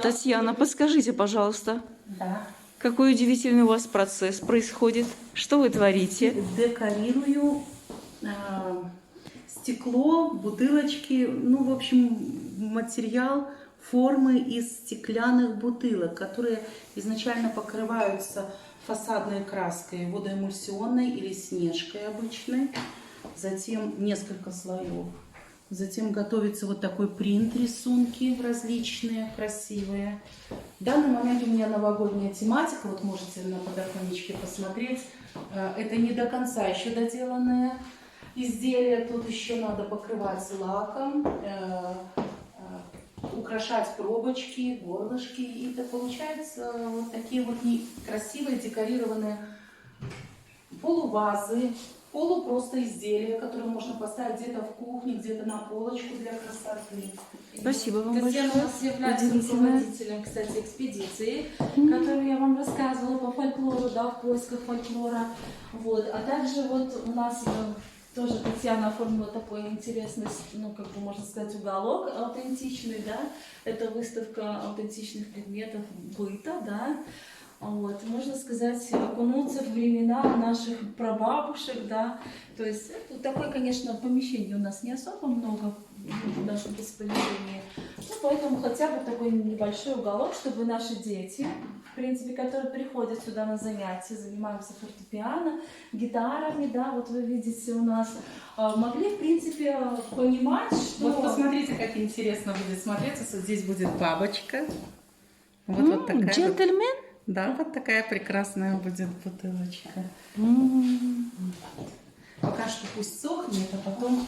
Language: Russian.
Татьяна, подскажите, пожалуйста, Да. какой удивительный у вас процесс происходит? Что вы творите? Декорирую стекло, бутылочки, ну, в общем, материал, формы из стеклянных бутылок, которые изначально покрываются фасадной краской, водоэмульсионной или снежкой обычной, затем несколько слоев. Затем готовится вот такой принт, рисунки различные, красивые. В данный момент у меня новогодняя тематика, вот можете на подоконничке посмотреть. Это не до конца еще доделанное изделие, тут еще надо покрывать лаком, украшать пробочки, горлышки. И это получается вот такие вот красивые декорированные полувазы, просто изделия, которые можно поставить где-то в кухне, где-то на полочку для красоты. Спасибо вам Татьяна большое. у нас является руководителем, кстати, экспедиции, которую я вам рассказывала по фольклору, да, в поисках фольклора. Вот. А также вот у нас тоже Татьяна оформила такой интересный, ну, как бы можно сказать, уголок аутентичный, да. Это выставка аутентичных предметов быта, да. Вот, можно сказать, окунуться в времена наших прабабушек, да, то есть это такое, конечно, помещение у нас не особо много в нашем распоряжении, ну, поэтому хотя бы такой небольшой уголок, чтобы наши дети, в принципе, которые приходят сюда на занятия, занимаются фортепиано, гитарами, да, вот вы видите у нас, могли, в принципе, понимать, что... Вот посмотрите, как интересно будет смотреться, вот здесь будет бабочка, вот такая Джентльмен? вот. Да, вот такая прекрасная будет бутылочка. Пока что пусть сохнет, а потом